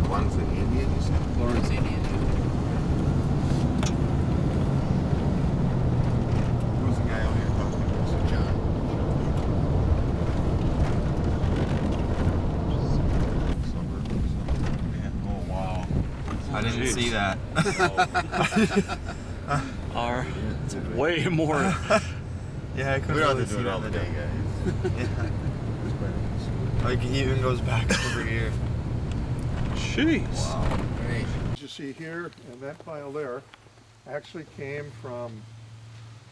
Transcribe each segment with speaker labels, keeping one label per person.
Speaker 1: One's an Indian, you said?
Speaker 2: Lauren's Indian.
Speaker 1: Who's the guy out here talking to us? John. Yeah. Oh, wow.
Speaker 3: I didn't see that.
Speaker 4: It's way more.
Speaker 3: Yeah, I couldn't
Speaker 1: We don't
Speaker 3: really
Speaker 1: have to do
Speaker 3: see
Speaker 1: it all
Speaker 3: that.
Speaker 1: the day, guys.
Speaker 3: Yeah. Like, it even goes back over here.
Speaker 4: Jeez.
Speaker 3: Wow.
Speaker 2: Great.
Speaker 5: What you see here and that pile there actually came from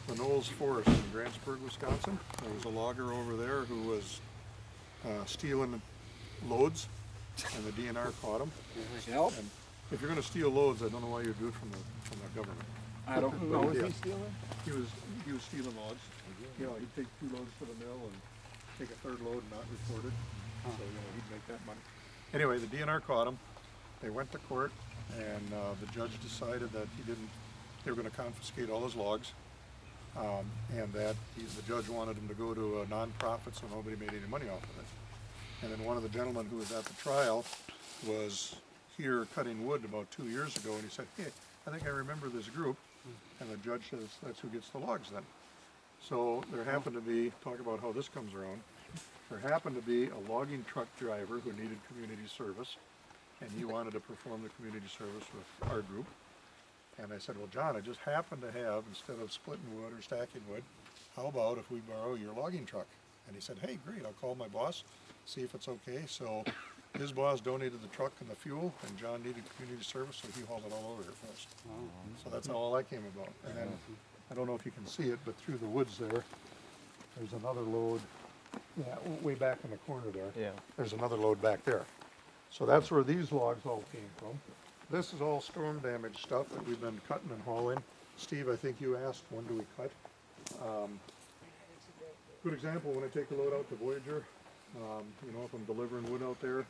Speaker 5: the Knowles Forest in Grantsburg, Wisconsin. There was a logger over there who was stealing loads, and the DNR caught him.
Speaker 2: Yep.
Speaker 5: And if you're going to steal loads, I don't know why you do it from the government.
Speaker 2: I don't know.
Speaker 5: But he
Speaker 2: Is he
Speaker 5: did.
Speaker 2: stealing?
Speaker 5: He was stealing logs. You know, he'd take 2 loads to the mill and take a 3rd load and not report it. So, you know, he'd make that money. Anyway, the DNR caught him. They went to court, and the judge decided that they were going to confiscate all his logs, and that the judge wanted him to go to a non-profit so nobody made any money off of it. And then one of the gentlemen who was at the trial was here cutting wood about 2 years ago, and he said, "Hey, I think I remember this group." And the judge says, "That's who gets the logs then." So there happened to be, talk about how this comes around, there happened to be a logging truck driver who needed community service, and he wanted to perform the community service with our group. And I said, "Well, John, I just happen to have, instead of splitting wood or stacking wood, how about if we borrow your logging truck?" And he said, "Hey, great, I'll call my boss, see if it's okay." So his boss donated the truck and the fuel, and John needed community service, so he hauled it all over here for us. So that's how all that came about. And then, I don't know if you can see it, but through the woods there's another load, yeah, way back in the corner there.
Speaker 3: Yeah.
Speaker 5: There's another load back there. So that's where these logs all came from. This is all storm damage stuff that we've been cutting and hauling. Steve, I think you asked, when do we cut? Good example, when I take a load out to Voyager, you know, if I'm delivering wood out there,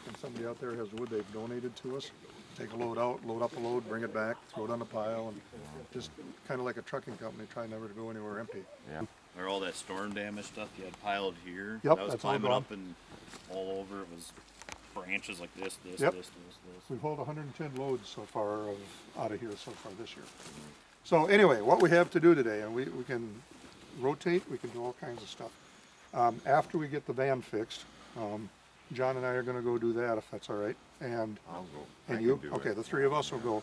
Speaker 5: and somebody out there has wood they've donated to us, take a load out, load up a load, bring it back, throw it on the pile, and just kind of like a trucking company, try never to go anywhere empty.
Speaker 4: Yeah. Or all that storm damage stuff you had piled here.
Speaker 5: Yep,
Speaker 4: that was
Speaker 5: that's all
Speaker 4: climbing
Speaker 5: gone.
Speaker 4: up and all over. It was branches like this,
Speaker 5: Yep.
Speaker 4: this.
Speaker 5: We've hauled 110 loads so far out of here so far this year. So anyway, what we have to do today, and we can rotate, we can do all kinds of stuff. After we get the van fixed, John and I are going to go do that if that's all right. And
Speaker 1: I'll go.
Speaker 5: and
Speaker 1: I
Speaker 5: you?
Speaker 1: can do
Speaker 5: Okay,
Speaker 1: it.
Speaker 5: the 3 of us will go.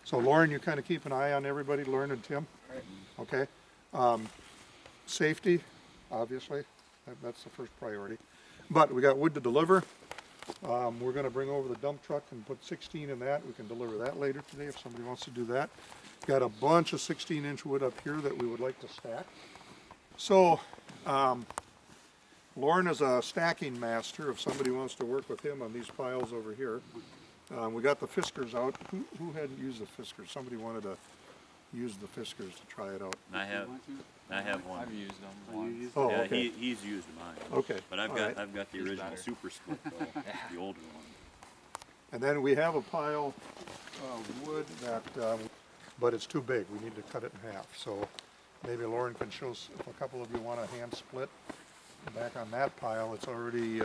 Speaker 5: So Lauren, you kind of keep an eye on everybody, Lauren and Tim. Okay. Safety, obviously, that's the first priority. But we got wood to deliver. We're going to bring over the dump truck and put 16 in that. We can deliver that later today if somebody wants to do that. Got a bunch of 16-inch wood up here that we would like to stack. So Lauren is a stacking master if somebody wants to work with him on these piles over here. We got the Fiskars out. Who hadn't used the Fiskars? Somebody wanted to use the Fiskars to try it out.
Speaker 4: I have one.
Speaker 2: I've used them once.
Speaker 5: Oh,
Speaker 4: yeah,
Speaker 5: okay.
Speaker 4: he's used mine.
Speaker 5: Okay.
Speaker 4: But I've
Speaker 5: all
Speaker 4: got
Speaker 5: right.
Speaker 4: I've got the
Speaker 2: He's
Speaker 4: original
Speaker 2: better.
Speaker 4: Super Split though, the older one.
Speaker 5: And then we have a pile of wood that, but it's too big. We need to cut it in half. So maybe Lauren can show us if a couple of you want a hand split. Back on that pile, it's already,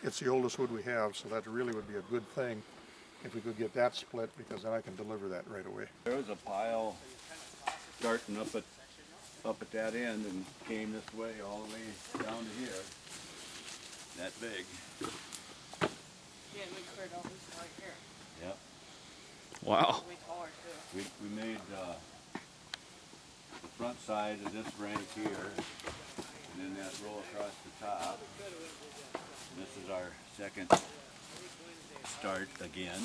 Speaker 5: it's the oldest wood we have, so that really would be a good thing if we could get that split, because then I can deliver that right away.
Speaker 4: There was a pile starting up at that end and came this way all the way down to here. That big.
Speaker 6: Yeah, we cleared all this right here.
Speaker 4: Yep.
Speaker 2: Wow.
Speaker 6: We taller too.
Speaker 4: We made the front side of this rank here, and then that row across the top. This is our second start again.